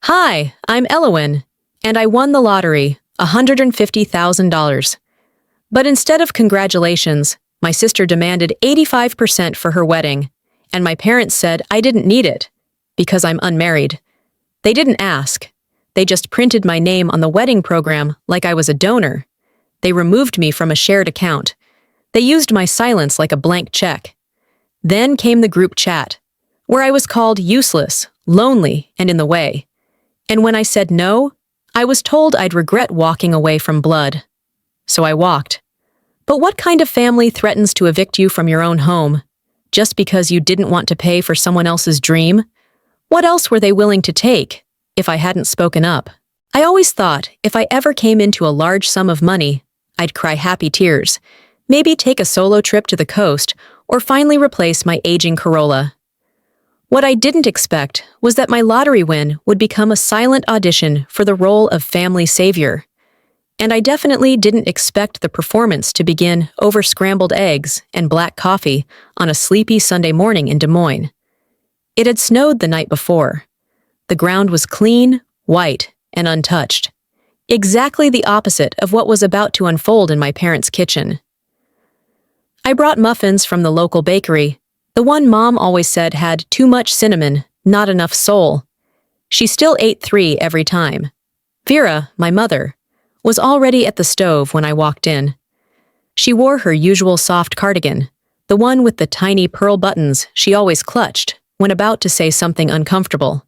Hi, I'm Elowen, and I won the lottery, $150,000. But instead of congratulations, my sister demanded 85% for her wedding, and my parents said I didn't need it, because I'm unmarried. They didn't ask. They just printed my name on the wedding program like I was a donor. They removed me from a shared account. They used my silence like a blank check. Then came the group chat, where I was called useless, lonely, and in the way. And when I said no, I was told I'd regret walking away from blood. So I walked. But what kind of family threatens to evict you from your own home, just because you didn't want to pay for someone else's dream? What else were they willing to take, if I hadn't spoken up? I always thought if I ever came into a large sum of money, I'd cry happy tears, maybe take a solo trip to the coast, or finally replace my aging Corolla. What I didn't expect was that my lottery win would become a silent audition for the role of family savior. And I definitely didn't expect the performance to begin over scrambled eggs and black coffee on a sleepy Sunday morning in Des Moines. It had snowed the night before. The ground was clean, white, and untouched. Exactly the opposite of what was about to unfold in my parents' kitchen. I brought muffins from the local bakery, the one Mom always said had too much cinnamon, not enough soul. She still ate 3 every time. Vera, my mother, was already at the stove when I walked in. She wore her usual soft cardigan, the one with the tiny pearl buttons she always clutched when about to say something uncomfortable.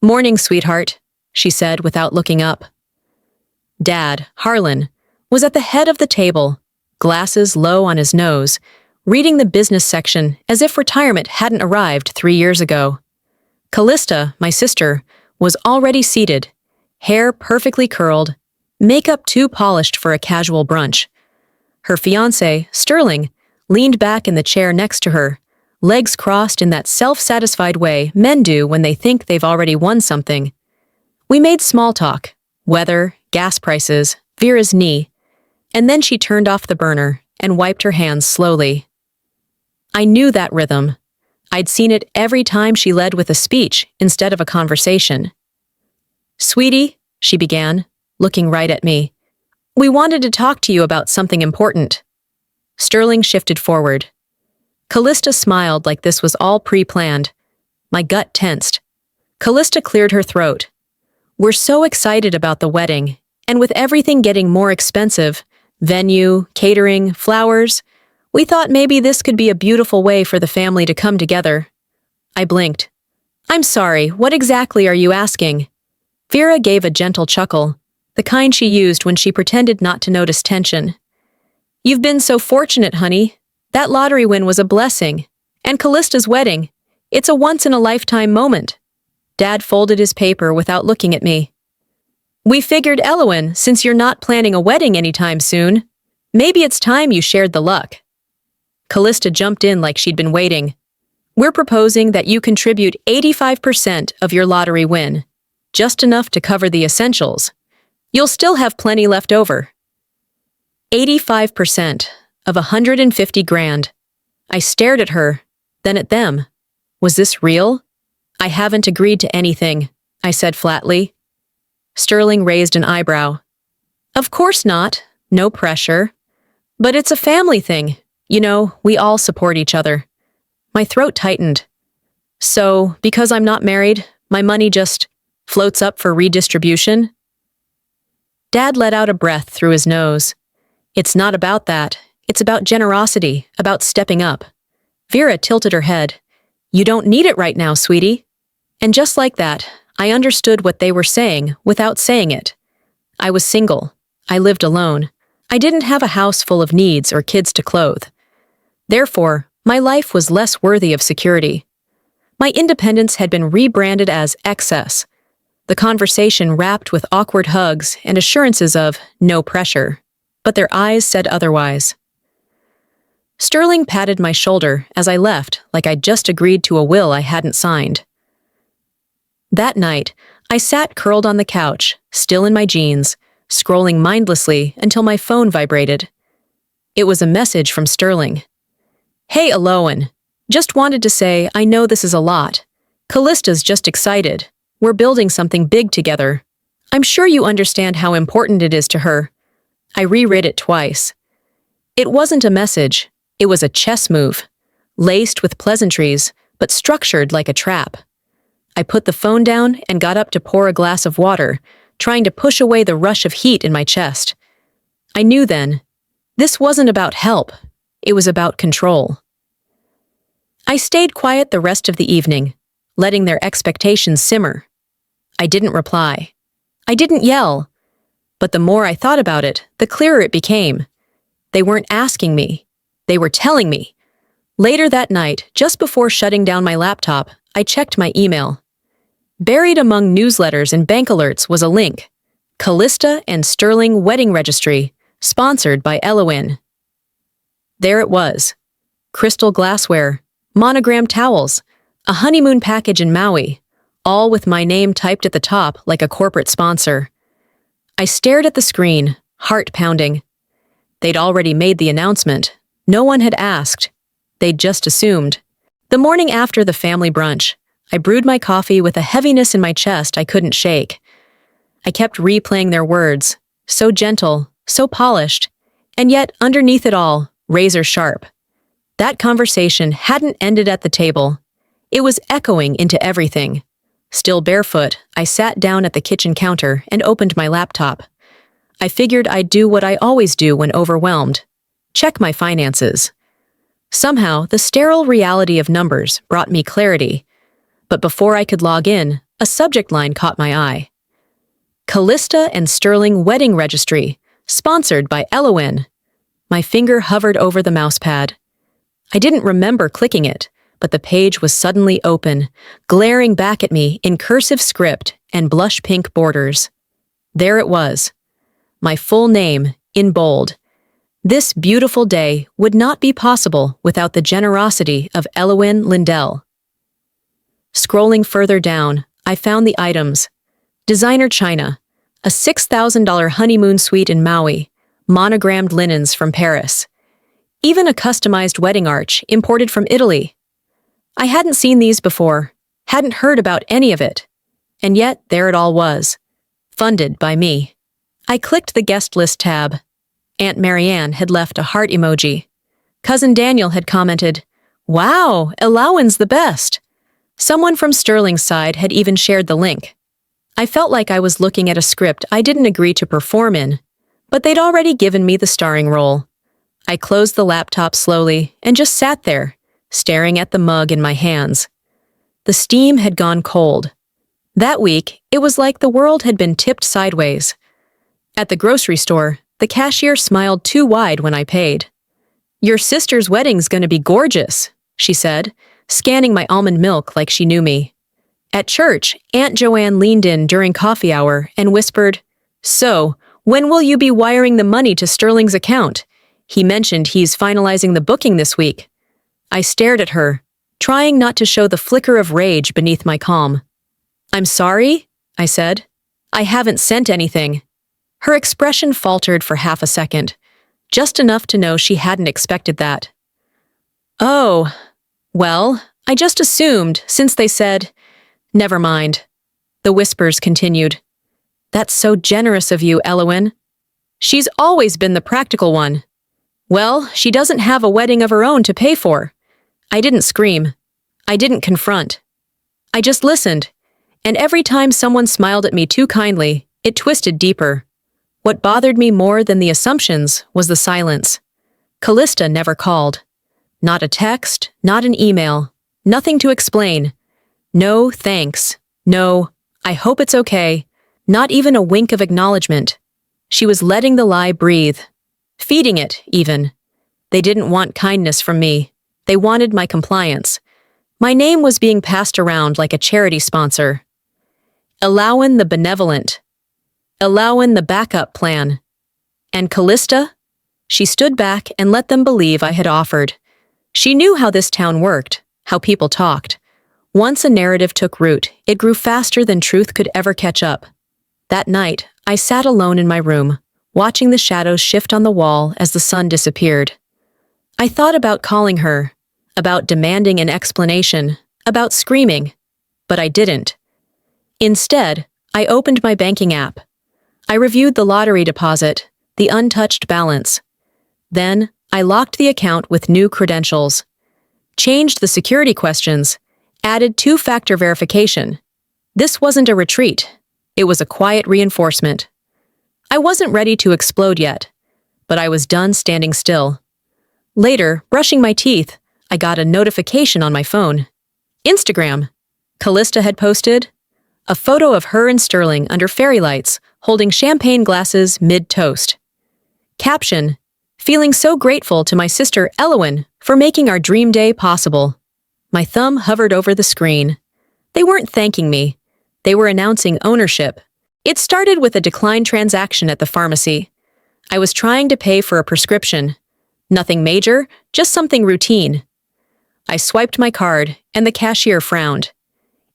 "Morning, sweetheart," she said without looking up. Dad, Harlan, was at the head of the table, glasses low on his nose, reading the business section as if retirement hadn't arrived 3 years ago. Callista, my sister, was already seated, hair perfectly curled, makeup too polished for a casual brunch. Her fiancé, Sterling, leaned back in the chair next to her, legs crossed in that self-satisfied way men do when they think they've already won something. We made small talk, weather, gas prices, Vera's knee, and then she turned off the burner and wiped her hands slowly. I knew that rhythm. I'd seen it every time she led with a speech instead of a conversation. "Sweetie," she began, looking right at me, "we wanted to talk to you about something important." Sterling shifted forward. Callista smiled like this was all pre-planned. My gut tensed. Callista cleared her throat. "We're so excited about the wedding, and with everything getting more expensive, venue, catering, flowers, we thought maybe this could be a beautiful way for the family to come together." I blinked. "I'm sorry, what exactly are you asking?" Vera gave a gentle chuckle, the kind she used when she pretended not to notice tension. "You've been so fortunate, honey. That lottery win was a blessing. And Callista's wedding. It's a once-in-a-lifetime moment." Dad folded his paper without looking at me. "We figured, Elowen, since you're not planning a wedding anytime soon, maybe it's time you shared the luck." Callista jumped in like she'd been waiting. "We're proposing that you contribute 85% of your lottery win, just enough to cover the essentials. You'll still have plenty left over." 85% of 150 grand. I stared at her, then at them. Was this real? "I haven't agreed to anything," I said flatly. Sterling raised an eyebrow. "Of course not. No pressure. But it's a family thing. You know, we all support each other." My throat tightened. "So, because I'm not married, my money just floats up for redistribution?" Dad let out a breath through his nose. "It's not about that. It's about generosity, about stepping up." Vera tilted her head. "You don't need it right now, sweetie." And just like that, I understood what they were saying without saying it. I was single. I lived alone. I didn't have a house full of needs or kids to clothe. Therefore, my life was less worthy of security. My independence had been rebranded as excess. The conversation wrapped with awkward hugs and assurances of no pressure, but their eyes said otherwise. Sterling patted my shoulder as I left like I'd just agreed to a will I hadn't signed. That night, I sat curled on the couch, still in my jeans, scrolling mindlessly until my phone vibrated. It was a message from Sterling. "Hey, Elowen. Just wanted to say I know this is a lot. Callista's just excited. We're building something big together. I'm sure you understand how important it is to her." I reread it twice. It wasn't a message. It was a chess move, laced with pleasantries, but structured like a trap. I put the phone down and got up to pour a glass of water, trying to push away the rush of heat in my chest. I knew then, this wasn't about help. It was about control. I stayed quiet the rest of the evening, letting their expectations simmer. I didn't reply. I didn't yell. But the more I thought about it, the clearer it became. They weren't asking me. They were telling me. Later that night, just before shutting down my laptop, I checked my email. Buried among newsletters and bank alerts was a link. Callista and Sterling Wedding Registry, sponsored by Eloin. There it was. Crystal glassware, monogrammed towels, a honeymoon package in Maui, all with my name typed at the top like a corporate sponsor. I stared at the screen, heart pounding. They'd already made the announcement. No one had asked. They'd just assumed. The morning after the family brunch, I brewed my coffee with a heaviness in my chest I couldn't shake. I kept replaying their words, so gentle, so polished, and yet underneath it all, razor sharp. That conversation hadn't ended at the table. It was echoing into everything. Still barefoot, I sat down at the kitchen counter and opened my laptop. I figured I'd do what I always do when overwhelmed. Check my finances. Somehow, the sterile reality of numbers brought me clarity. But before I could log in, a subject line caught my eye. Callista and Sterling Wedding Registry, sponsored by Eloin. My finger hovered over the mousepad. I didn't remember clicking it, but the page was suddenly open, glaring back at me in cursive script and blush pink borders. There it was. My full name, in bold. This beautiful day would not be possible without the generosity of Eloin Lindell. Scrolling further down, I found the items. Designer china, a $6,000 honeymoon suite in Maui, monogrammed linens from Paris. Even a customized wedding arch imported from Italy. I hadn't seen these before, hadn't heard about any of it. And yet, there it all was. Funded by me. I clicked the guest list tab. Aunt Marianne had left a heart emoji. Cousin Daniel had commented, "Wow, Eloin's the best." Someone from Sterling's side had even shared the link. I felt like I was looking at a script I didn't agree to perform in, but they'd already given me the starring role. I closed the laptop slowly and just sat there, staring at the mug in my hands. The steam had gone cold. That week, it was like the world had been tipped sideways. At the grocery store, the cashier smiled too wide when I paid. "Your sister's wedding's gonna be gorgeous," she said, scanning my almond milk like she knew me. At church, Aunt Joanne leaned in during coffee hour and whispered, "So, when will you be wiring the money to Sterling's account? He mentioned he's finalizing the booking this week." I stared at her, trying not to show the flicker of rage beneath my calm. "I'm sorry," I said. "I haven't sent anything." Her expression faltered for half a second, just enough to know she hadn't expected that. "Oh, well, I just assumed, since they said—" "Never mind." The whispers continued. "That's so generous of you, Eloin. She's always been the practical one. Well, she doesn't have a wedding of her own to pay for." I didn't scream. I didn't confront. I just listened, and every time someone smiled at me too kindly, it twisted deeper. What bothered me more than the assumptions was the silence. Callista never called. Not a text, not an email, nothing to explain. No thanks, no, I hope it's okay, not even a wink of acknowledgement. She was letting the lie breathe. Feeding it, even. They didn't want kindness from me. They wanted my compliance. My name was being passed around like a charity sponsor. Eloin the benevolent. Eloin the backup plan. And Callista? She stood back and let them believe I had offered. She knew how this town worked, how people talked. Once a narrative took root, it grew faster than truth could ever catch up. That night, I sat alone in my room, watching the shadows shift on the wall as the sun disappeared. I thought about calling her, about demanding an explanation, about screaming, but I didn't. Instead, I opened my banking app. I reviewed the lottery deposit, the untouched balance. Then, I locked the account with new credentials, changed the security questions, added two-factor verification. This wasn't a retreat. It was a quiet reinforcement. I wasn't ready to explode yet, but I was done standing still. Later, brushing my teeth, I got a notification on my phone. Instagram. Callista had posted a photo of her and Sterling under fairy lights, holding champagne glasses mid-toast. Caption: feeling so grateful to my sister Elowen for making our dream day possible. My thumb hovered over the screen. They weren't thanking me. They were announcing ownership. It started with a declined transaction at the pharmacy. I was trying to pay for a prescription. Nothing major, just something routine. I swiped my card, and the cashier frowned.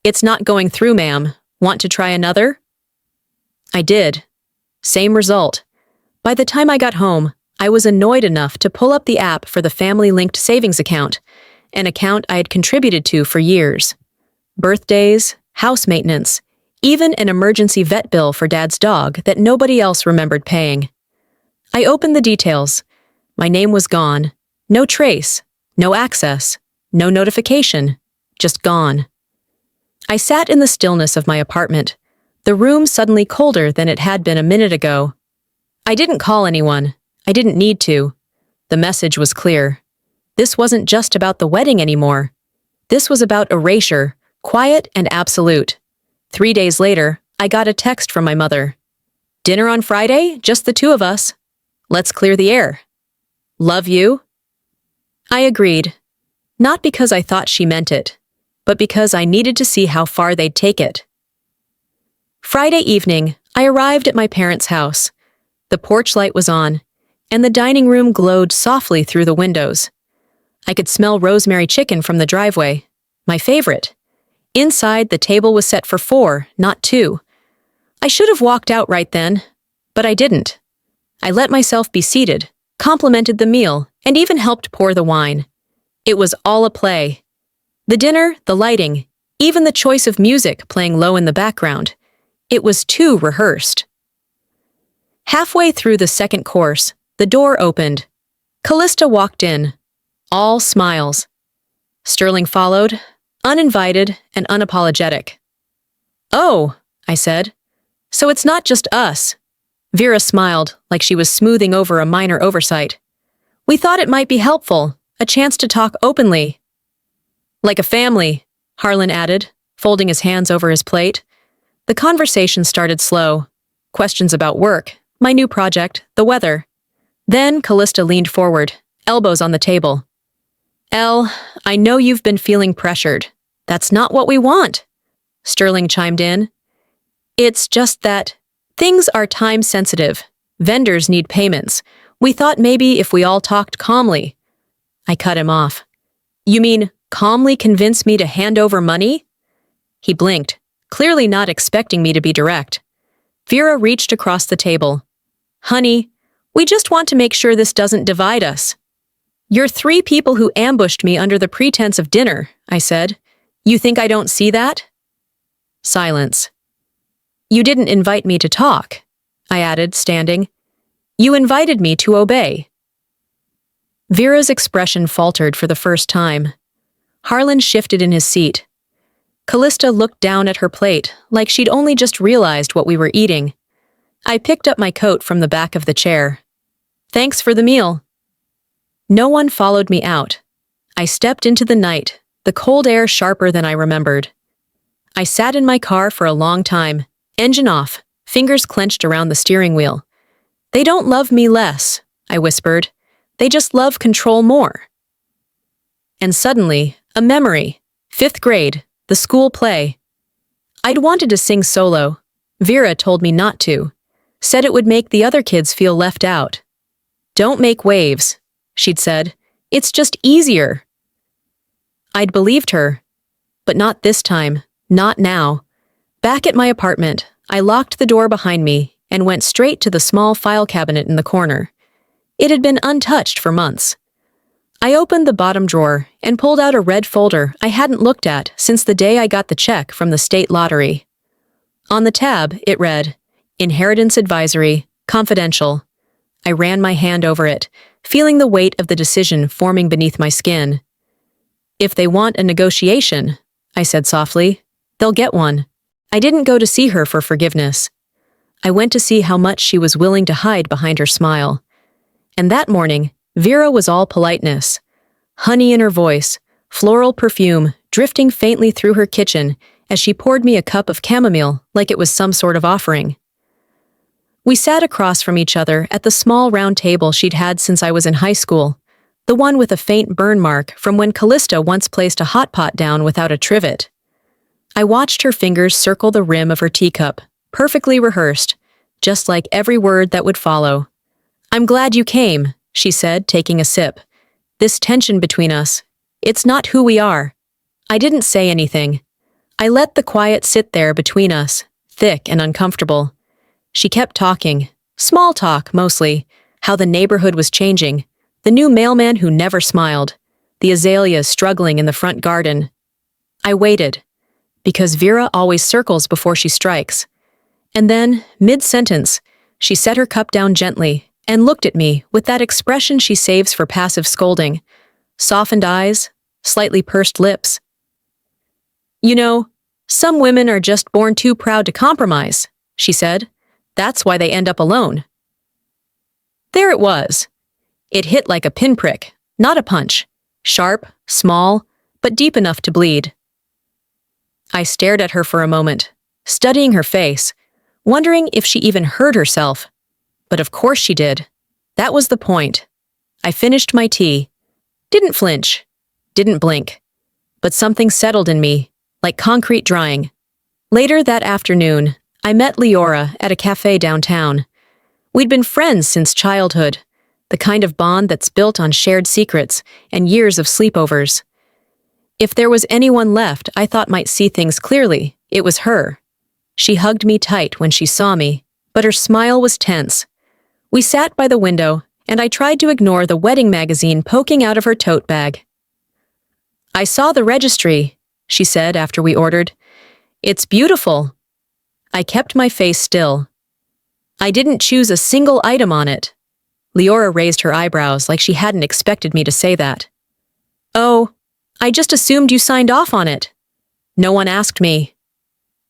"It's not going through, ma'am. Want to try another?" I did. Same result. By the time I got home, I was annoyed enough to pull up the app for the family-linked savings account, an account I had contributed to for years. Birthdays, house maintenance, even an emergency vet bill for Dad's dog that nobody else remembered paying. I opened the details. My name was gone. No trace, no access, no notification, just gone. I sat in the stillness of my apartment, the room suddenly colder than it had been a minute ago. I didn't call anyone. I didn't need to. The message was clear. This wasn't just about the wedding anymore. This was about erasure, quiet and absolute. 3 days later, I got a text from my mother. "Dinner on Friday? Just the two of us. Let's clear the air. Love you." I agreed. Not because I thought she meant it, but because I needed to see how far they'd take it. Friday evening, I arrived at my parents' house. The porch light was on, and the dining room glowed softly through the windows. I could smell rosemary chicken from the driveway, my favorite. Inside, the table was set for 4, not 2. I should have walked out right then, but I didn't. I let myself be seated, complimented the meal, and even helped pour the wine. It was all a play. The dinner, the lighting, even the choice of music playing low in the background. It was too rehearsed. Halfway through the second course, the door opened. Callista walked in, all smiles. Sterling followed, uninvited and unapologetic. "Oh," I said, "so it's not just us." Vera smiled like she was smoothing over a minor oversight. "We thought it might be helpful, a chance to talk openly." "Like a family," Harlan added, folding his hands over his plate. The conversation started slow. Questions about work, my new project, the weather. Then Callista leaned forward, elbows on the table. "Elle, I know you've been feeling pressured. That's not what we want," Sterling chimed in. "It's just that things are time-sensitive. Vendors need payments. We thought maybe if we all talked calmly." I cut him off. "You mean calmly convince me to hand over money?" He blinked, clearly not expecting me to be direct. Vera reached across the table. "Honey, we just want to make sure this doesn't divide us." "You're 3 people who ambushed me under the pretense of dinner," I said. "You think I don't see that?" Silence. "You didn't invite me to talk," I added, standing. "You invited me to obey." Vera's expression faltered for the first time. Harlan shifted in his seat. Callista looked down at her plate, like she'd only just realized what we were eating. I picked up my coat from the back of the chair. "Thanks for the meal." No one followed me out. I stepped into the night, the cold air sharper than I remembered. I sat in my car for a long time, engine off, fingers clenched around the steering wheel. "They don't love me less," I whispered. "They just love control more." And suddenly, a memory. 5th grade, the school play. I'd wanted to sing solo. Vera told me not to. Said it would make the other kids feel left out. "Don't make waves," she'd said. "It's just easier." I'd believed her. But not this time. Not now. Back at my apartment, I locked the door behind me and went straight to the small file cabinet in the corner. It had been untouched for months. I opened the bottom drawer and pulled out a red folder I hadn't looked at since the day I got the check from the state lottery. On the tab, it read, Inheritance Advisory, Confidential. I ran my hand over it, feeling the weight of the decision forming beneath my skin. If they want a negotiation, I said softly, they'll get one. I didn't go to see her for forgiveness. I went to see how much she was willing to hide behind her smile. And that morning, Vera was all politeness. Honey in her voice, floral perfume drifting faintly through her kitchen as she poured me a cup of chamomile like it was some sort of offering. We sat across from each other at the small round table she'd had since I was in high school, the one with a faint burn mark from when Callista once placed a hot pot down without a trivet. I watched her fingers circle the rim of her teacup, perfectly rehearsed, just like every word that would follow. I'm glad you came, she said, taking a sip. This tension between us, it's not who we are. I didn't say anything. I let the quiet sit there between us, thick and uncomfortable. She kept talking, small talk mostly, how the neighborhood was changing, the new mailman who never smiled, the azaleas struggling in the front garden. I waited, because Vera always circles before she strikes. And then, mid-sentence, she set her cup down gently and looked at me with that expression she saves for passive scolding, softened eyes, slightly pursed lips. You know, some women are just born too proud to compromise, she said. That's why they end up alone. There it was. It hit like a pinprick, not a punch. Sharp, small, but deep enough to bleed. I stared at her for a moment, studying her face, wondering if she even heard herself. But of course she did. That was the point. I finished my tea. Didn't flinch. Didn't blink. But something settled in me, like concrete drying. Later that afternoon, I met Leora at a cafe downtown. We'd been friends since childhood, the kind of bond that's built on shared secrets and years of sleepovers. If there was anyone left I thought might see things clearly, it was her. She hugged me tight when she saw me, but her smile was tense. We sat by the window, and I tried to ignore the wedding magazine poking out of her tote bag. I saw the registry, she said after we ordered. It's beautiful. I kept my face still. I didn't choose a single item on it. Leora raised her eyebrows like she hadn't expected me to say that. Oh, I just assumed you signed off on it. No one asked me.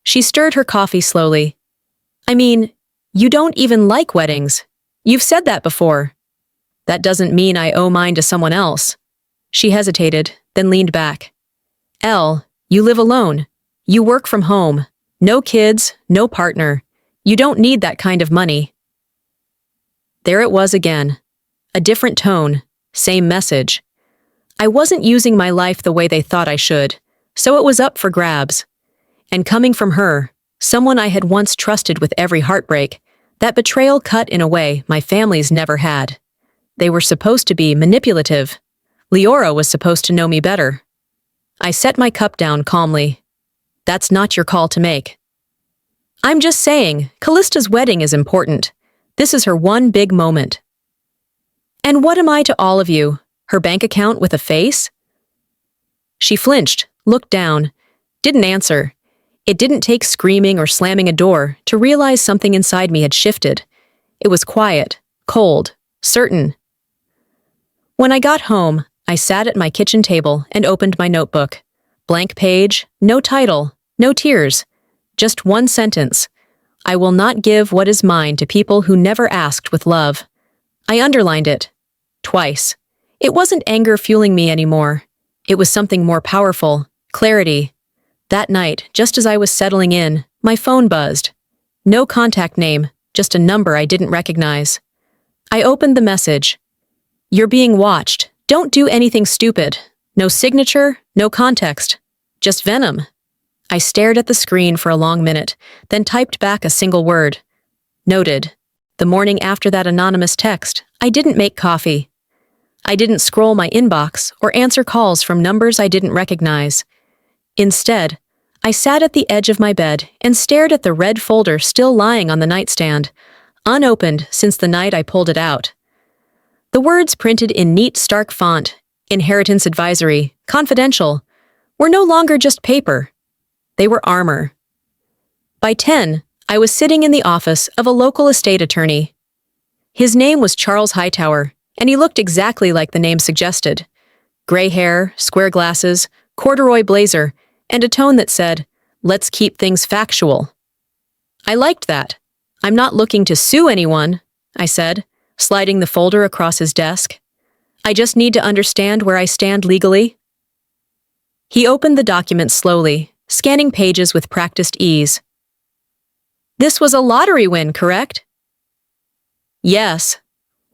She stirred her coffee slowly. I mean, you don't even like weddings. You've said that before. That doesn't mean I owe mine to someone else. She hesitated, then leaned back. Elle, you live alone. You work from home. No kids, no partner. You don't need that kind of money. There it was again. A different tone, same message. I wasn't using my life the way they thought I should, so it was up for grabs. And coming from her, someone I had once trusted with every heartbreak, that betrayal cut in a way my family's never had. They were supposed to be manipulative. Leora was supposed to know me better. I set my cup down calmly. That's not your call to make. I'm just saying, Callista's wedding is important. This is her one big moment. And what am I to all of you? Her bank account with a face? She flinched, looked down, didn't answer. It didn't take screaming or slamming a door to realize something inside me had shifted. It was quiet, cold, certain. When I got home, I sat at my kitchen table and opened my notebook. Blank page, no title, no tears. Just one sentence. I will not give what is mine to people who never asked with love. I underlined it. Twice. It wasn't anger fueling me anymore. It was something more powerful. Clarity. That night, just as I was settling in, my phone buzzed. No contact name, just a number I didn't recognize. I opened the message. You're being watched. Don't do anything stupid. No signature, no context. Just venom. I stared at the screen for a long minute, then typed back a single word. Noted. The morning after that anonymous text, I didn't make coffee. I didn't scroll my inbox or answer calls from numbers I didn't recognize. Instead, I sat at the edge of my bed and stared at the red folder still lying on the nightstand, unopened since the night I pulled it out. The words printed in neat, stark font, Inheritance Advisory, Confidential, were no longer just paper. They were armor. By 10, I was sitting in the office of a local estate attorney. His name was Charles Hightower, and he looked exactly like the name suggested. Gray hair, square glasses, corduroy blazer, and a tone that said, "Let's keep things factual." I liked that. "I'm not looking to sue anyone," I said, sliding the folder across his desk. "I just need to understand where I stand legally." He opened the document slowly, scanning pages with practiced ease. "This was a lottery win, correct?" "Yes.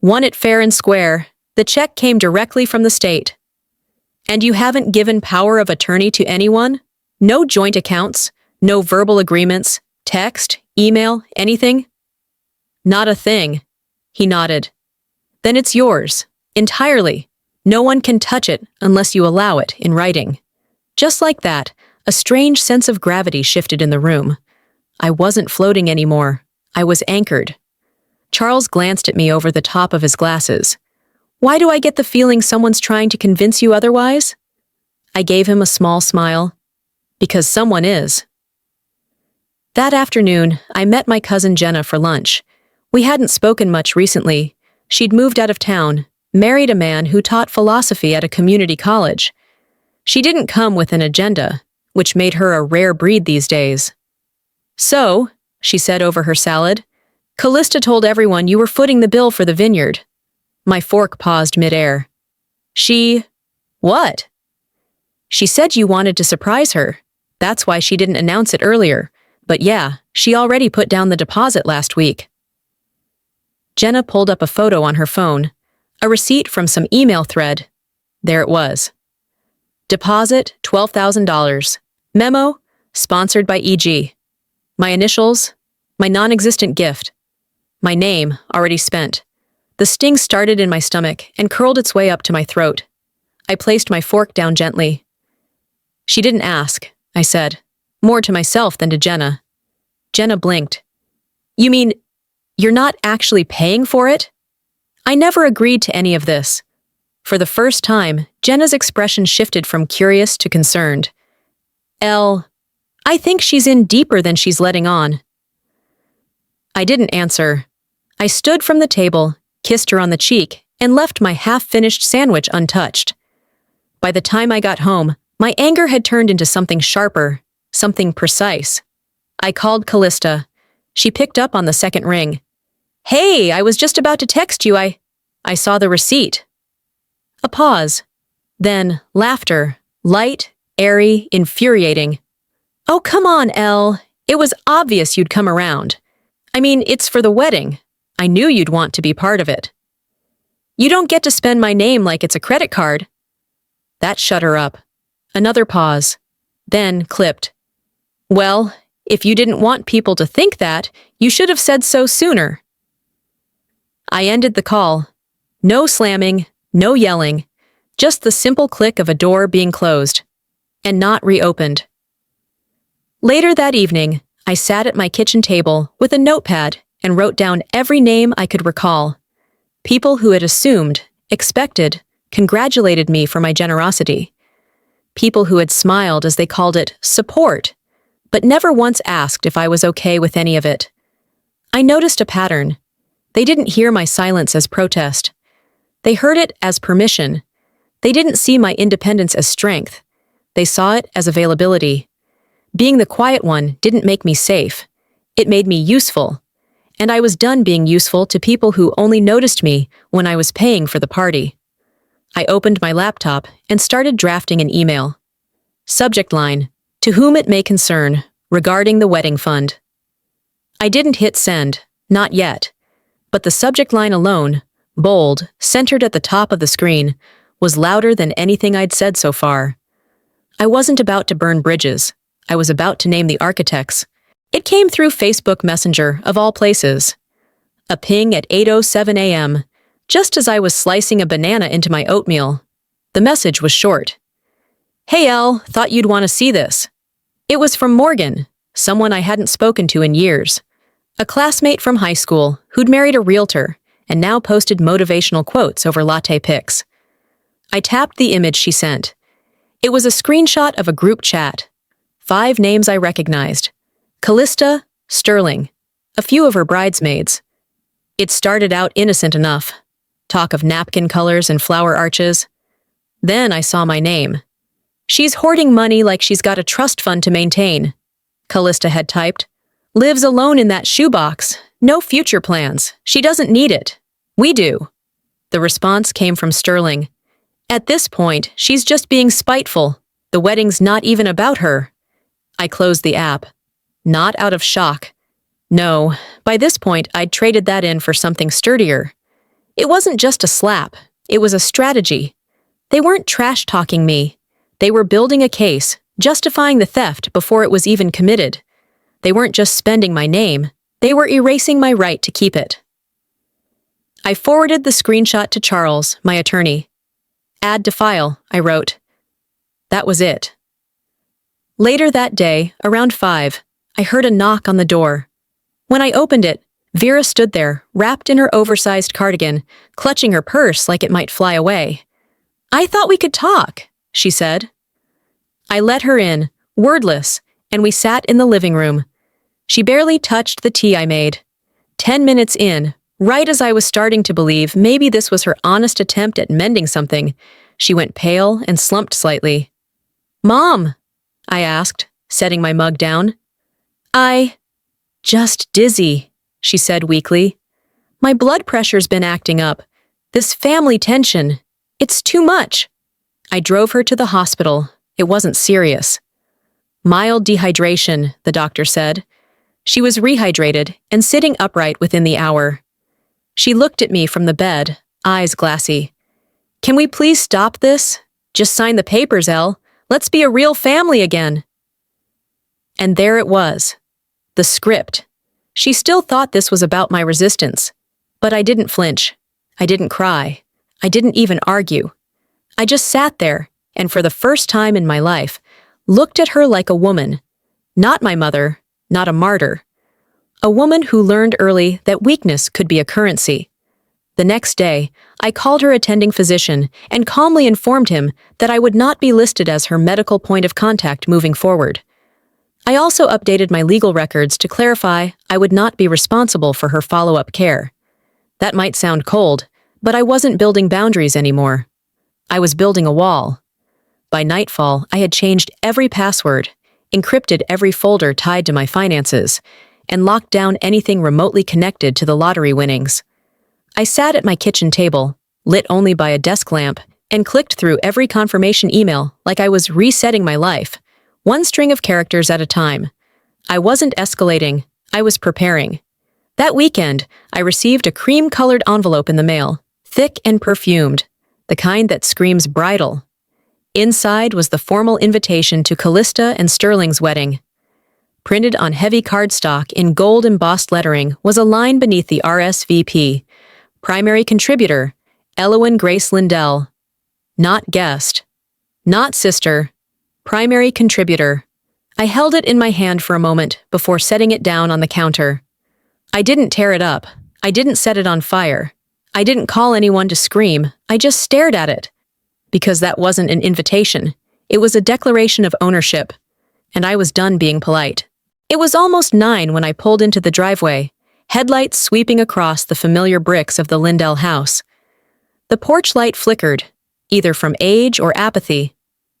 Won it fair and square. The check came directly from the state." "And you haven't given power of attorney to anyone? No joint accounts? No verbal agreements? Text? Email? Anything?" "Not a thing." He nodded. "Then it's yours. Entirely. No one can touch it unless you allow it in writing." Just like that, a strange sense of gravity shifted in the room. I wasn't floating anymore. I was anchored. Charles glanced at me over the top of his glasses. "Why do I get the feeling someone's trying to convince you otherwise?" I gave him a small smile. "Because someone is." That afternoon, I met my cousin Jenna for lunch. We hadn't spoken much recently. She'd moved out of town, married a man who taught philosophy at a community college. She didn't come with an agenda, which made her a rare breed these days. "So," she said over her salad, "Callista told everyone you were footing the bill for the vineyard." My fork paused midair. What?" "She said you wanted to surprise her. That's why she didn't announce it earlier. But yeah, she already put down the deposit last week." Jenna pulled up a photo on her phone, a receipt from some email thread. There it was. Deposit, $12,000. Memo, sponsored by EG. My initials, my non-existent gift. My name, already spent. The sting started in my stomach and curled its way up to my throat. I placed my fork down gently. "She didn't ask," I said, more to myself than to Jenna. Jenna blinked. "You mean, you're not actually paying for it?" I never agreed to any of this. For the first time, Jenna's expression shifted from curious to concerned. I think she's in deeper than she's letting on." I didn't answer. I stood from the table, kissed her on the cheek, and left my half-finished sandwich untouched. By the time I got home, my anger had turned into something sharper, something precise. I called Callista. She picked up on the second ring. "Hey, I was just about to text you. I saw the receipt." A pause. Then laughter, light, airy, infuriating. "Oh, come on, Elle. It was obvious you'd come around. I mean, it's for the wedding. I knew you'd want to be part of it. You don't get to spend my name like it's a credit card." That shut her up. Another pause. Then clipped. "Well, if you didn't want people to think that, you should have said so sooner." I ended the call. No slamming, no yelling, just the simple click of a door being closed and not reopened. Later that evening, I sat at my kitchen table with a notepad and wrote down every name I could recall. People who had assumed, expected, congratulated me for my generosity. People who had smiled as they called it support, but never once asked if I was okay with any of it. I noticed a pattern. They didn't hear my silence as protest. They heard it as permission. They didn't see my independence as strength. They saw it as availability. Being the quiet one didn't make me safe. It made me useful. And I was done being useful to people who only noticed me when I was paying for the party. I opened my laptop and started drafting an email. Subject line, "To whom it may concern, regarding the wedding fund." I didn't hit send, not yet. But the subject line alone, bold, centered at the top of the screen, was louder than anything I'd said so far. I wasn't about to burn bridges. I was about to name the architects. It came through Facebook Messenger, of all places. A ping at 8:07 a.m., just as I was slicing a banana into my oatmeal. The message was short. "Hey, Elle, thought you'd want to see this." It was from Morgan, someone I hadn't spoken to in years. A classmate from high school who'd married a realtor and now posted motivational quotes over latte pics. I tapped the image she sent. It was a screenshot of a group chat. 5 names I recognized. Callista, Sterling, a few of her bridesmaids. It started out innocent enough. Talk of napkin colors and flower arches. Then I saw my name. She's hoarding money like she's got a trust fund to maintain, Callista had typed. Lives alone in that shoebox. No future plans. She doesn't need it. We do. The response came from Sterling. At this point, she's just being spiteful. The wedding's not even about her. I closed the app. Not out of shock. No, by this point, I'd traded that in for something sturdier. It wasn't just a slap. It was a strategy. They weren't trash-talking me. They were building a case, justifying the theft before it was even committed. They weren't just spending my name. They were erasing my right to keep it. I forwarded the screenshot to Charles, my attorney. Add to file, I wrote. That was it. Later that day, around 5, I heard a knock on the door. When I opened it, Vera stood there, wrapped in her oversized cardigan, clutching her purse like it might fly away. I thought we could talk, she said. I let her in, wordless, and we sat in the living room. She barely touched the tea I made. 10 minutes in, right as I was starting to believe maybe this was her honest attempt at mending something, she went pale and slumped slightly. Mom, I asked, setting my mug down. Just dizzy, she said weakly. My blood pressure's been acting up. This family tension. It's too much. I drove her to the hospital. It wasn't serious. Mild dehydration, the doctor said. She was rehydrated and sitting upright within the hour. She looked at me from the bed, eyes glassy. Can we please stop this? Just sign the papers, Elle. Let's be a real family again. And there it was. The script. She still thought this was about my resistance. But I didn't flinch. I didn't cry. I didn't even argue. I just sat there, and for the first time in my life, looked at her like a woman. Not my mother, not a martyr. A woman who learned early that weakness could be a currency. The next day, I called her attending physician and calmly informed him that I would not be listed as her medical point of contact moving forward. I also updated my legal records to clarify I would not be responsible for her follow-up care. That might sound cold, but I wasn't building boundaries anymore. I was building a wall. By nightfall, I had changed every password, encrypted every folder tied to my finances, and locked down anything remotely connected to the lottery winnings. I sat at my kitchen table, lit only by a desk lamp, and clicked through every confirmation email like I was resetting my life, one string of characters at a time. I wasn't escalating, I was preparing. That weekend, I received a cream-colored envelope in the mail, thick and perfumed, the kind that screams bridal. Inside was the formal invitation to Callista and Sterling's wedding. Printed on heavy cardstock in gold embossed lettering was a line beneath the RSVP. Primary contributor, Elowen Grace Lindell. Not guest. Not sister. Primary contributor. I held it in my hand for a moment before setting it down on the counter. I didn't tear it up. I didn't set it on fire. I didn't call anyone to scream. I just stared at it. Because that wasn't an invitation. It was a declaration of ownership. And I was done being polite. It was almost 9 when I pulled into the driveway, headlights sweeping across the familiar bricks of the Lindell house. The porch light flickered, either from age or apathy.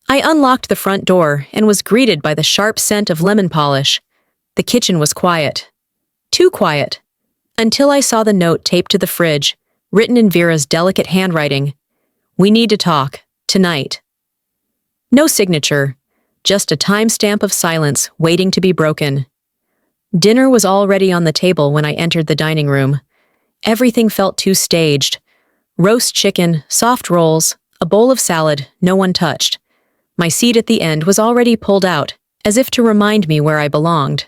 I unlocked the front door and was greeted by the sharp scent of lemon polish. The kitchen was quiet. Too quiet. Until I saw the note taped to the fridge, written in Vera's delicate handwriting. We need to talk, tonight. No signature, just a timestamp of silence waiting to be broken. Dinner was already on the table when I entered the dining room. Everything felt too staged. Roast chicken, soft rolls, a bowl of salad, no one touched. My seat at the end was already pulled out, as if to remind me where I belonged.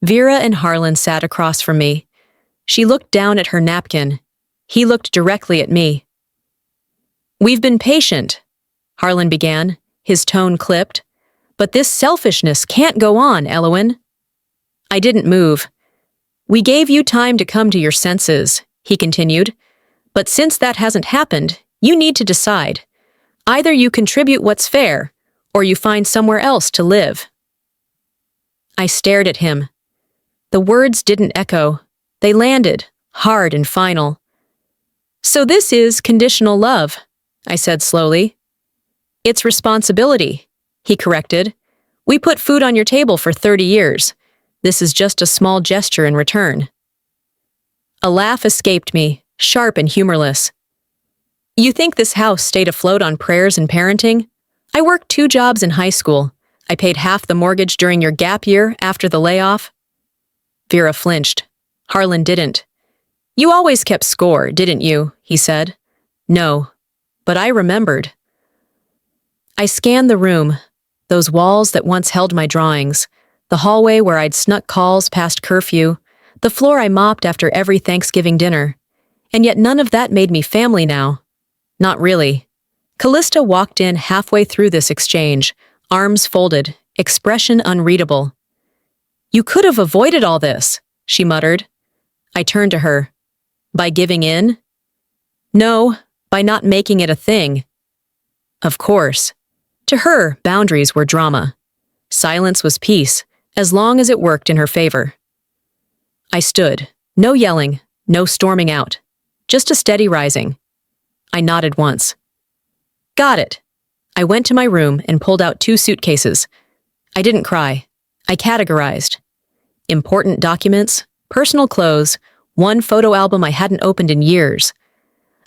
Vera and Harlan sat across from me. She looked down at her napkin. He looked directly at me. We've been patient, Harlan began, his tone clipped. But this selfishness can't go on, Elowen. I didn't move. We gave you time to come to your senses, he continued. But since that hasn't happened, you need to decide. Either you contribute what's fair, or you find somewhere else to live. I stared at him. The words didn't echo. They landed, hard and final. "So this is conditional love," I said slowly. "It's responsibility," he corrected. "We put food on your table for 30 years. This is just a small gesture in return." A laugh escaped me, sharp and humorless. "You think this house stayed afloat on prayers and parenting? I worked 2 jobs in high school. I paid half the mortgage during your gap year after the layoff." Vera flinched. Harlan didn't. "You always kept score, didn't you?" he said. "No, but I remembered." I scanned the room, those walls that once held my drawings, the hallway where I'd snuck calls past curfew, the floor I mopped after every Thanksgiving dinner. And yet none of that made me family now. Not really. Callista walked in halfway through this exchange, arms folded, expression unreadable. "You could have avoided all this," she muttered. I turned to her. "By giving in?" "No, by not making it a thing." Of course. To her, boundaries were drama. Silence was peace, as long as it worked in her favor. I stood. No yelling, no storming out. Just a steady rising. I nodded once. "Got it." I went to my room and pulled out 2 suitcases. I didn't cry. I categorized. Important documents, personal clothes, 1 photo album I hadn't opened in years.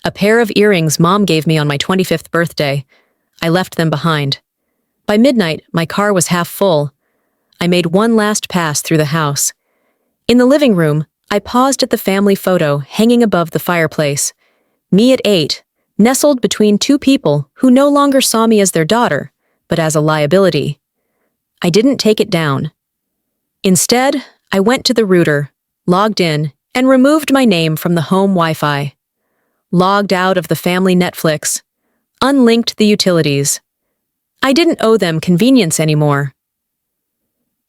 A pair of earrings Mom gave me on my 25th birthday. I left them behind. By midnight, my car was half full. I made one last pass through the house. In the living room, I paused at the family photo hanging above the fireplace. Me at 8, nestled between 2 people who no longer saw me as their daughter, but as a liability. I didn't take it down. Instead, I went to the router, logged in, and removed my name from the home Wi-Fi. Logged out of the family Netflix, unlinked the utilities. I didn't owe them convenience anymore.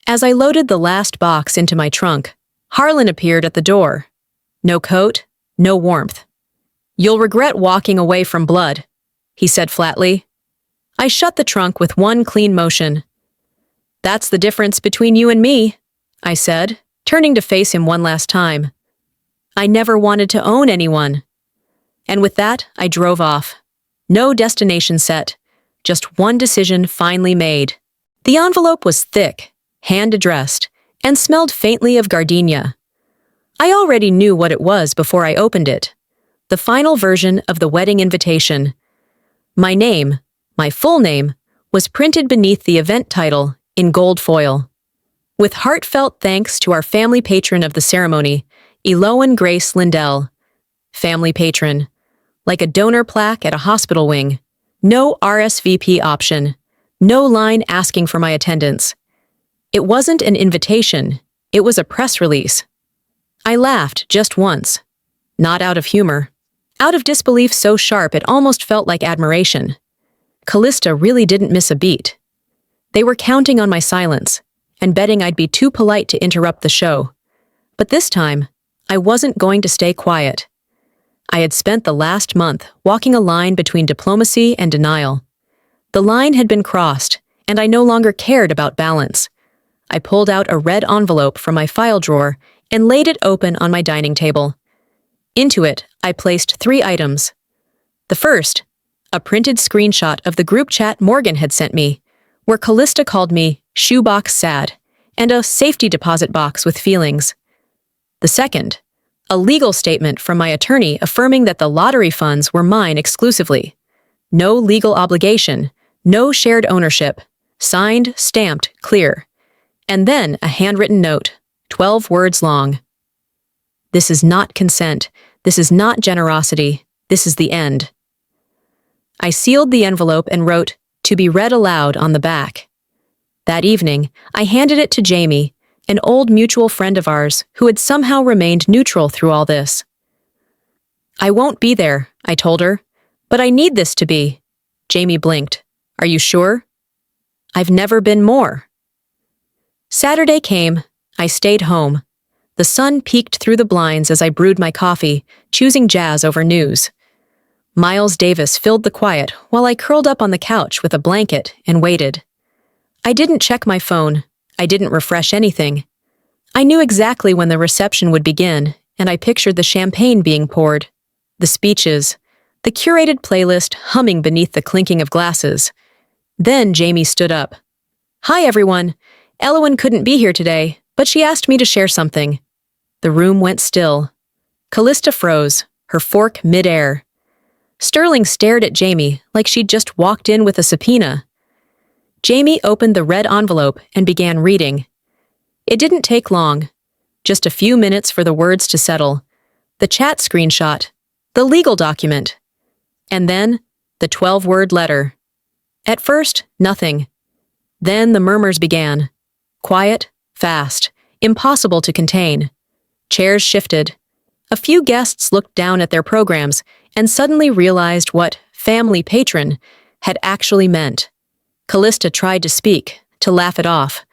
As I loaded the last box into my trunk, Harlan appeared at the door. No coat, no warmth. "You'll regret walking away from blood," he said flatly. I shut the trunk with one clean motion. "That's the difference between you and me," I said, turning to face him one last time. "I never wanted to own anyone." And with that, I drove off. No destination set, just one decision finally made. The envelope was thick, hand-addressed, and smelled faintly of gardenia. I already knew what it was before I opened it. The final version of the wedding invitation. My name, my full name, was printed beneath the event title in gold foil. "With heartfelt thanks to our family patron of the ceremony, Eloan Grace Lindell." Family patron. Like a donor plaque at a hospital wing. No RSVP option. No line asking for my attendance. It wasn't an invitation. It was a press release. I laughed just once. Not out of humor. Out of disbelief so sharp it almost felt like admiration. Callista really didn't miss a beat. They were counting on my silence, and betting I'd be too polite to interrupt the show. But this time, I wasn't going to stay quiet. I had spent the last month walking a line between diplomacy and denial. The line had been crossed, and I no longer cared about balance. I pulled out a red envelope from my file drawer and laid it open on my dining table. Into it, I placed 3 items. The first, a printed screenshot of the group chat Morgan had sent me, where Callista called me shoebox sad, and a safety deposit box with feelings. The second, a legal statement from my attorney affirming that the lottery funds were mine exclusively. No legal obligation, no shared ownership, signed, stamped, clear. And then a handwritten note, 12 words long. "This is not consent. This is not generosity. This is the end." I sealed the envelope and wrote, "To be read aloud" on the back. That evening, I handed it to Jamie, an old mutual friend of ours who had somehow remained neutral through all this. "I won't be there," I told her, "but I need this to be." Jamie blinked. "Are you sure?" "I've never been more." Saturday came. I stayed home. The sun peeked through the blinds as I brewed my coffee, choosing jazz over news. Miles Davis filled the quiet while I curled up on the couch with a blanket and waited. I didn't check my phone. I didn't refresh anything. I knew exactly when the reception would begin, and I pictured the champagne being poured, the speeches, the curated playlist humming beneath the clinking of glasses. Then Jamie stood up. "Hi, everyone. Elowen couldn't be here today, but she asked me to share something." The room went still. Callista froze, her fork mid-air. Sterling stared at Jamie like she'd just walked in with a subpoena. Jamie opened the red envelope and began reading. It didn't take long. Just a few minutes for the words to settle. The chat screenshot. The legal document. And then, the 12-word letter. At first, nothing. Then the murmurs began. Quiet, fast, impossible to contain. Chairs shifted. A few guests looked down at their programs and suddenly realized what family patron had actually meant. Callista tried to speak, to laugh it off,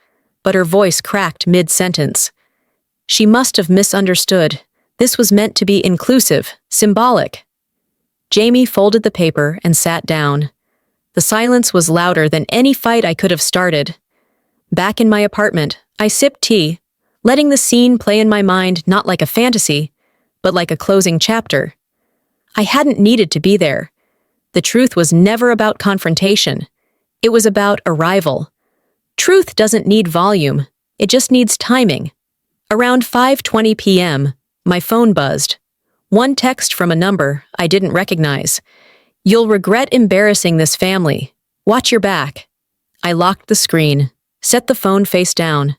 but her voice cracked mid-sentence. She must have misunderstood. This was meant to be inclusive, symbolic. Jamie folded the paper and sat down. The silence was louder than any fight I could have started. Back in my apartment, I sipped tea, letting the scene play in my mind not like a fantasy, but like a closing chapter. I hadn't needed to be there. The truth was never about confrontation. It was about arrival. Truth doesn't need volume. It just needs timing. Around 5:20 p.m., my phone buzzed. One text from a number I didn't recognize. "You'll regret embarrassing this family. Watch your back." I locked the screen, set the phone face down.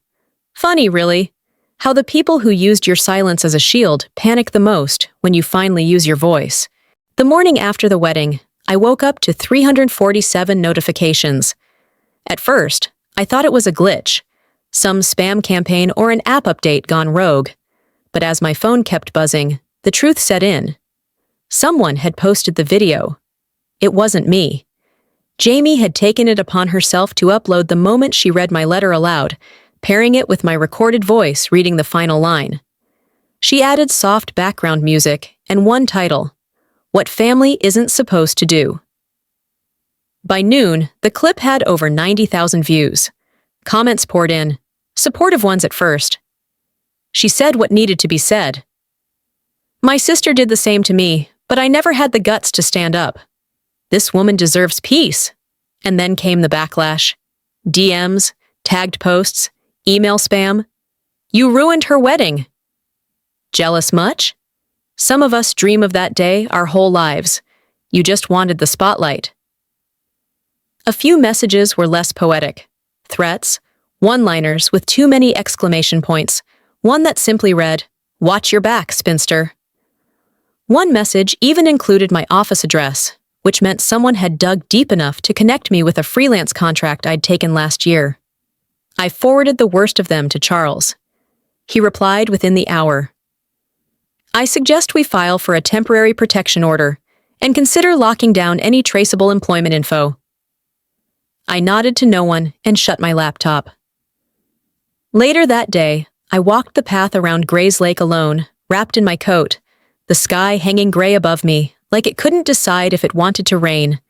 Funny, really, how the people who used your silence as a shield panic the most when you finally use your voice. The morning after the wedding, I woke up to 347 notifications. At first, I thought it was a glitch, some spam campaign or an app update gone rogue. But as my phone kept buzzing, the truth set in. Someone had posted the video. It wasn't me. Jamie had taken it upon herself to upload the moment she read my letter aloud, pairing it with my recorded voice reading the final line. She added soft background music and one title, "What Family Isn't Supposed to Do." By noon, the clip had over 90,000 views. Comments poured in, supportive ones at first. She said what needed to be said. My sister did the same to me, but I never had the guts to stand up. This woman deserves peace. And then came the backlash. DMs, tagged posts, email spam. "You ruined her wedding." Jealous much? Some of us dream of that day our whole lives. You just wanted the spotlight. A few messages were less poetic. Threats, one-liners with too many exclamation points. One that simply read, "Watch your back, spinster." One message even included my office address, which meant someone had dug deep enough to connect me with a freelance contract I'd taken last year. I forwarded the worst of them to Charles. He replied within the hour. "I suggest we file for a temporary protection order and consider locking down any traceable employment info." I nodded to no one and shut my laptop. Later that day, I walked the path around Gray's Lake alone, wrapped in my coat, the sky hanging gray above me, like it couldn't decide if it wanted to rain.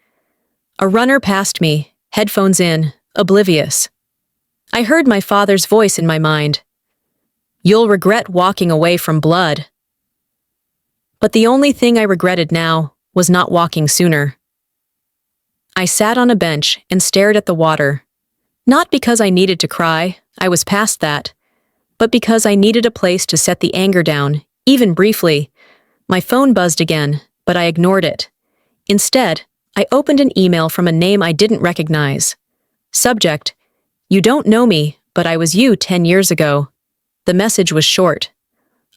A runner passed me, headphones in, oblivious. I heard my father's voice in my mind. "You'll regret walking away from blood." But the only thing I regretted now was not walking sooner. I sat on a bench and stared at the water. Not because I needed to cry, I was past that, but because I needed a place to set the anger down, even briefly. My phone buzzed again, but I ignored it. Instead, I opened an email from a name I didn't recognize. Subject: "You don't know me, but I was you 10 years ago." The message was short.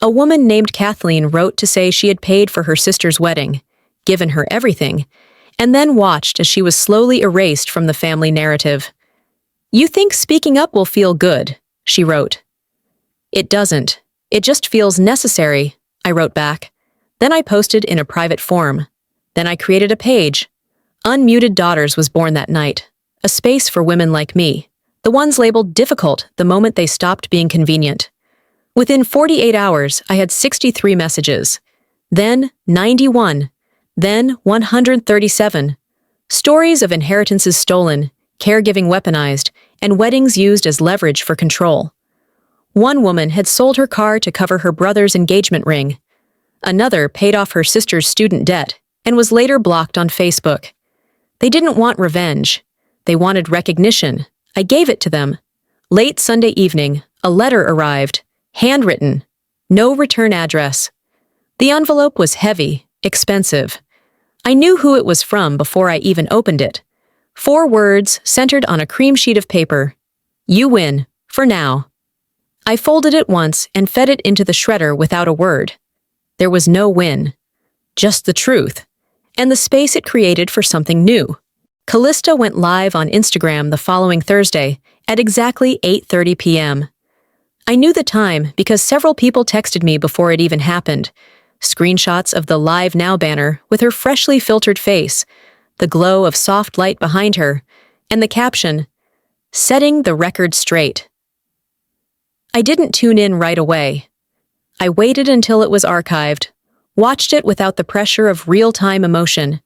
A woman named Kathleen wrote to say she had paid for her sister's wedding, given her everything, and then watched as she was slowly erased from the family narrative. "You think speaking up will feel good," she wrote. "It doesn't. It just feels necessary," I wrote back. Then I posted in a private forum. Then I created a page. Unmuted Daughters was born that night, a space for women like me, the ones labeled difficult the moment they stopped being convenient. Within 48 hours, I had 63 messages. Then 91. Then 137. Stories of inheritances stolen, caregiving weaponized, and weddings used as leverage for control. One woman had sold her car to cover her brother's engagement ring. Another paid off her sister's student debt and was later blocked on Facebook. They didn't want revenge. They wanted recognition. I gave it to them. Late Sunday evening, a letter arrived, handwritten, no return address. The envelope was heavy, expensive. I knew who it was from before I even opened it. 4 words centered on a cream sheet of paper. You win, for now. I folded it once and fed it into the shredder without a word. There was no win, just the truth, and the space it created for something new. Callista went live on Instagram the following Thursday at exactly 8:30 p.m. I knew the time because several people texted me before it even happened. Screenshots of the Live Now banner with her freshly filtered face, the glow of soft light behind her, and the caption, "Setting the record straight." I didn't tune in right away. I waited until it was archived, watched it without the pressure of real-time emotion.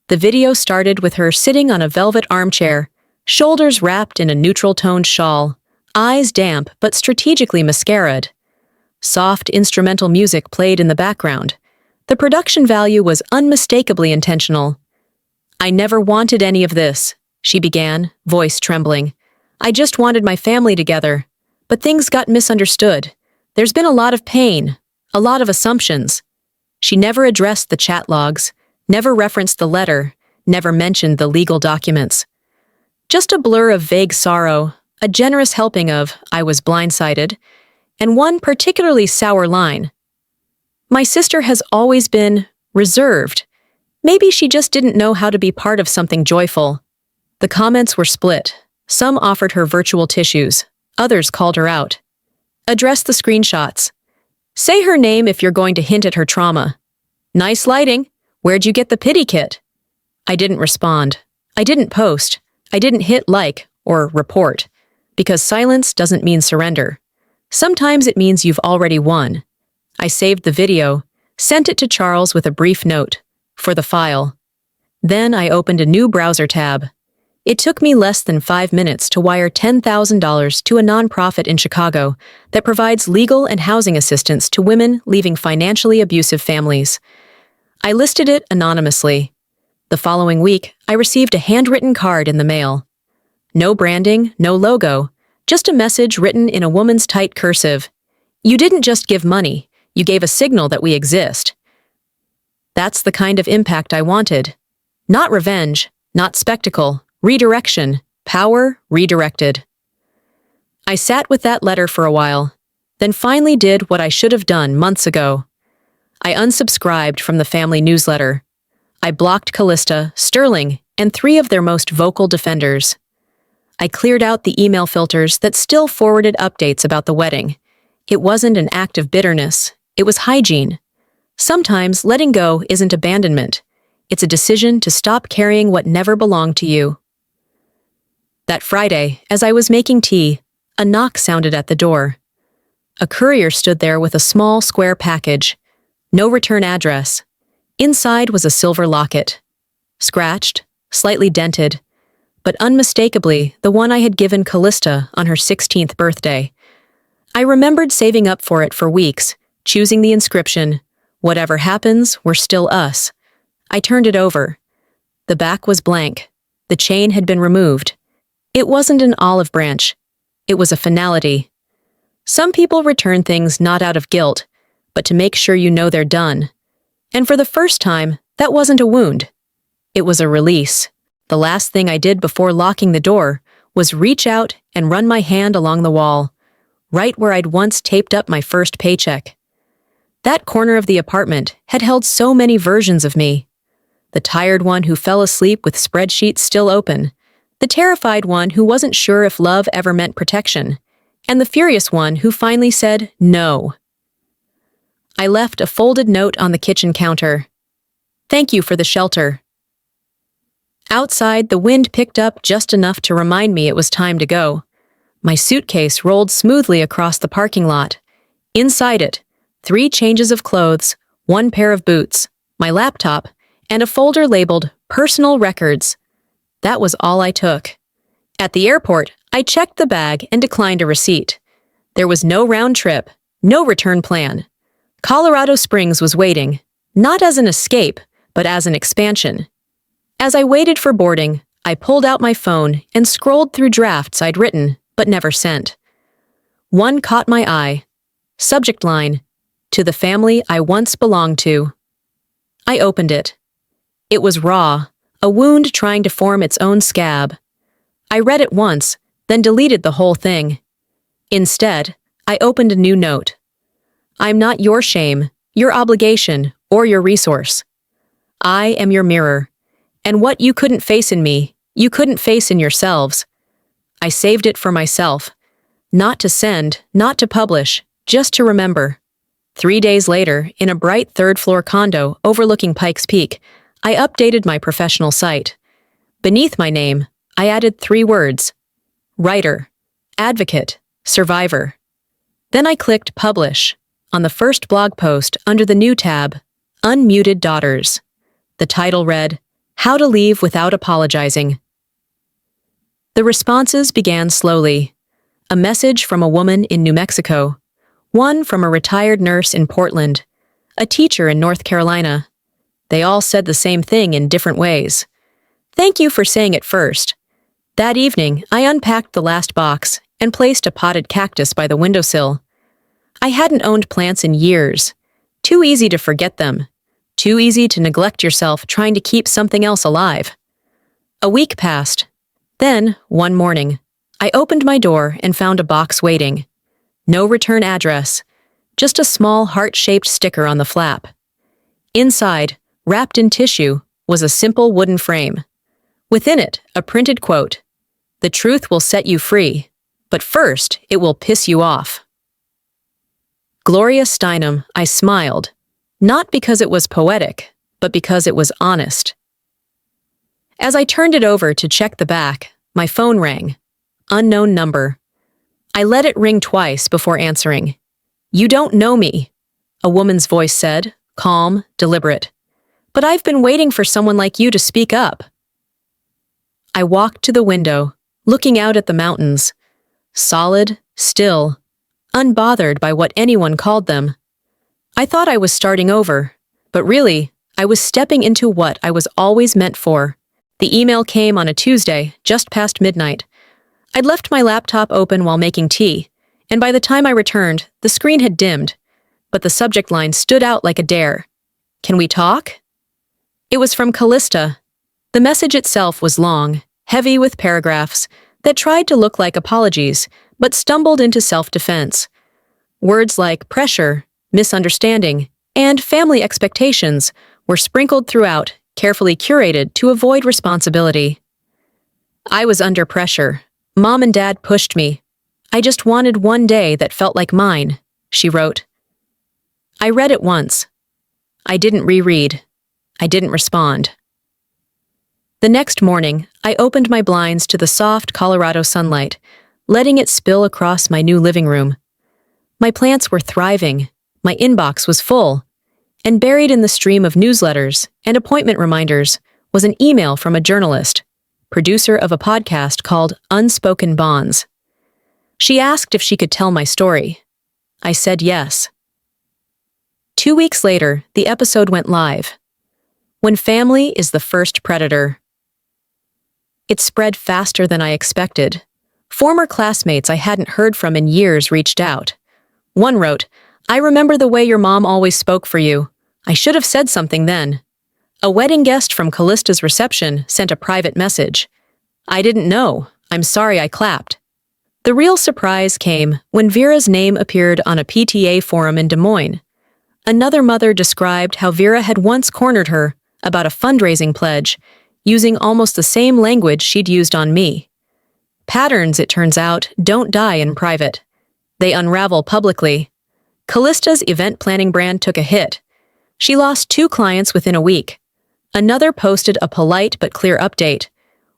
The video started with her sitting on a velvet armchair, shoulders wrapped in a neutral-toned shawl, eyes damp but strategically mascaraed. Soft instrumental music played in the background. The production value was unmistakably intentional. "I never wanted any of this," she began, voice trembling. "I just wanted my family together. But things got misunderstood. There's been a lot of pain, a lot of assumptions." She never addressed the chat logs, never referenced the letter, never mentioned the legal documents. Just a blur of vague sorrow, a generous helping of "I was blindsided," and one particularly sour line. "My sister has always been reserved. Maybe she just didn't know how to be part of something joyful." The comments were split. Some offered her virtual tissues. Others called her out. "Address the screenshots. Say her name if you're going to hint at her trauma. Nice lighting. Where'd you get the pity kit?" I didn't respond. I didn't post. I didn't hit like or report. Because silence doesn't mean surrender. Sometimes it means you've already won. I saved the video, sent it to Charles with a brief note, for the file. Then I opened a new browser tab. It took me less than 5 minutes to wire $10,000 to a nonprofit in Chicago that provides legal and housing assistance to women leaving financially abusive families. I listed it anonymously. The following week, I received a handwritten card in the mail. No branding, no logo, just a message written in a woman's tight cursive. "You didn't just give money, you gave a signal that we exist." That's the kind of impact I wanted. Not revenge, not spectacle. Redirection, power redirected. I sat with that letter for a while, then finally did what I should have done months ago. I unsubscribed from the family newsletter. I blocked Callista, Sterling, and 3 of their most vocal defenders. I cleared out the email filters that still forwarded updates about the wedding. It wasn't an act of bitterness, it was hygiene. Sometimes letting go isn't abandonment. It's a decision to stop carrying what never belonged to you. That Friday, as I was making tea, a knock sounded at the door. A courier stood there with a small square package. No return address. Inside was a silver locket. Scratched, slightly dented, but unmistakably the one I had given Callista on her 16th birthday. I remembered saving up for it for weeks, choosing the inscription, "Whatever happens, we're still us." I turned it over. The back was blank. The chain had been removed. It wasn't an olive branch. It was a finality. Some people return things not out of guilt, but to make sure you know they're done. And for the first time, that wasn't a wound. It was a release. The last thing I did before locking the door was reach out and run my hand along the wall, right where I'd once taped up my first paycheck. That corner of the apartment had held so many versions of me. The tired one who fell asleep with spreadsheets still open, the terrified one who wasn't sure if love ever meant protection, and the furious one who finally said no. I left a folded note on the kitchen counter. "Thank you for the shelter." Outside, the wind picked up just enough to remind me it was time to go. My suitcase rolled smoothly across the parking lot. Inside it, 3 changes of clothes, 1 pair of boots, my laptop, and a folder labeled Personal Records. That was all I took. At the airport, I checked the bag and declined a receipt. There was no round trip, no return plan. Colorado Springs was waiting, not as an escape, but as an expansion. As I waited for boarding, I pulled out my phone and scrolled through drafts I'd written but never sent. One caught my eye. Subject line, "To the family I once belonged to." I opened it. It was raw, a wound trying to form its own scab. I read it once, then deleted the whole thing. Instead, I opened a new note. "I'm not your shame, your obligation, or your resource. I am your mirror, and what you couldn't face in me, you couldn't face in yourselves." I saved it for myself. Not to send, not to publish, just to remember. 3 days later, in a bright third-floor condo overlooking Pikes Peak, I updated my professional site. Beneath my name, I added 3 words: writer, advocate, survivor. Then I clicked publish on the first blog post under the new tab, Unmuted Daughters. The title read, "How to Leave Without Apologizing." The responses began slowly. A message from a woman in New Mexico, one from a retired nurse in Portland, a teacher in North Carolina. They all said the same thing in different ways. "Thank you for saying it first." That evening, I unpacked the last box and placed a potted cactus by the windowsill. I hadn't owned plants in years. Too easy to forget them. Too easy to neglect yourself trying to keep something else alive. A week passed. Then, one morning, I opened my door and found a box waiting. No return address, just a small heart-shaped sticker on the flap. Inside, wrapped in tissue, was a simple wooden frame. Within it, a printed quote, "The truth will set you free, but first it will piss you off." Gloria Steinem, I smiled, not because it was poetic, but because it was honest. As I turned it over to check the back, my phone rang. Unknown number. I let it ring twice before answering. "You don't know me," a woman's voice said, calm, deliberate. "But I've been waiting for someone like you to speak up." I walked to the window, looking out at the mountains. Solid, still, unbothered by what anyone called them. I thought I was starting over, but really, I was stepping into what I was always meant for. The email came on a Tuesday, just past midnight. I'd left my laptop open while making tea, and by the time I returned, the screen had dimmed, but the subject line stood out like a dare. "Can we talk?" It was from Callista. The message itself was long, heavy with paragraphs that tried to look like apologies, but stumbled into self-defense. Words like pressure, misunderstanding, and family expectations were sprinkled throughout, carefully curated to avoid responsibility. I was under pressure. Mom and Dad pushed me. I just wanted one day that felt like mine, she wrote. I read it once. I didn't reread. I didn't respond. The next morning, I opened my blinds to the soft Colorado sunlight, letting it spill across my new living room. My plants were thriving, my inbox was full, and buried in the stream of newsletters and appointment reminders was an email from a journalist, producer of a podcast called Unspoken Bonds. She asked if she could tell my story. I said yes. 2 weeks later, the episode went live. When family is the first predator. It spread faster than I expected. Former classmates I hadn't heard from in years reached out. One wrote, "I remember the way your mom always spoke for you. I should have said something then." A wedding guest from Callista's reception sent a private message. "I didn't know. I'm sorry I clapped." The real surprise came when Vera's name appeared on a PTA forum in Des Moines. Another mother described how Vera had once cornered her about a fundraising pledge, using almost the same language she'd used on me. Patterns, it turns out, don't die in private. They unravel publicly. Callista's event planning brand took a hit. She lost 2 clients within a week. Another posted a polite but clear update.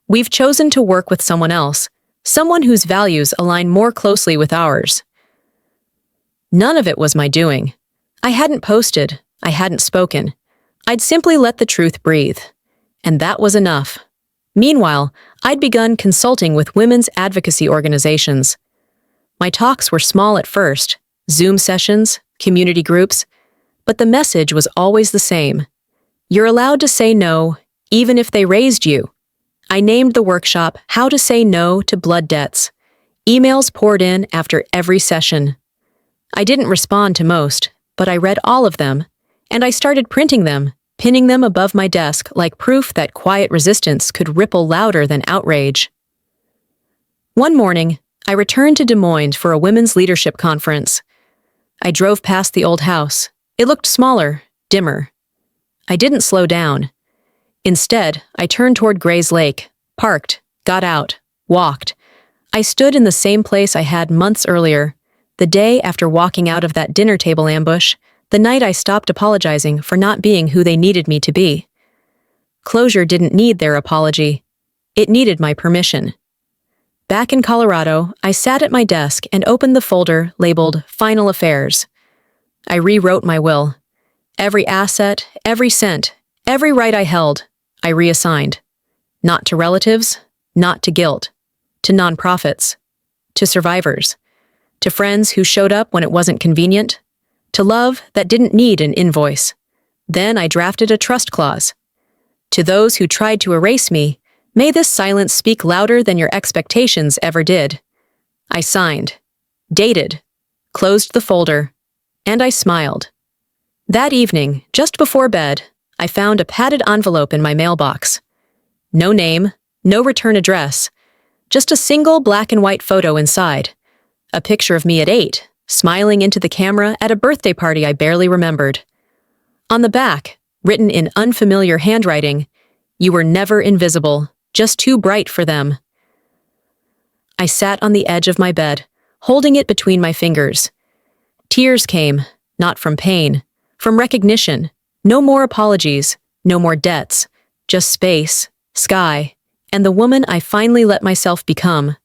"We've chosen to work with someone else, someone whose values align more closely with ours." None of it was my doing. I hadn't posted. I hadn't spoken. I'd simply let the truth breathe. And that was enough. Meanwhile, I'd begun consulting with women's advocacy organizations. My talks were small at first, Zoom sessions, community groups, but the message was always the same. You're allowed to say no, even if they raised you. I named the workshop How to Say No to Blood Debts. Emails poured in after every session. I didn't respond to most, but I read all of them, and I started printing them, pinning them above my desk like proof that quiet resistance could ripple louder than outrage. One morning, I returned to Des Moines for a women's leadership conference. I drove past the old house. It looked smaller, dimmer. I didn't slow down. Instead, I turned toward Gray's Lake, parked, got out, walked. I stood in the same place I had months earlier, the day after walking out of that dinner table ambush, the night I stopped apologizing for not being who they needed me to be. Closure didn't need their apology. It needed my permission. Back in Colorado, I sat at my desk and opened the folder labeled Final Affairs. I rewrote my will. Every asset, every cent, every right I held, I reassigned. Not to relatives, not to guilt, to nonprofits, to survivors, to friends who showed up when it wasn't convenient, to love that didn't need an invoice. Then I drafted a trust clause. To those who tried to erase me, may this silence speak louder than your expectations ever did. I signed, dated, closed the folder, and I smiled. That evening, just before bed, I found a padded envelope in my mailbox. No name, no return address, just a single black and white photo inside. A picture of me at 8, smiling into the camera at a birthday party I barely remembered. On the back, written in unfamiliar handwriting, "You were never invisible, just too bright for them." I sat on the edge of my bed, holding it between my fingers. Tears came, not from pain, from recognition. No more apologies, no more debts, just space, sky, and the woman I finally let myself become,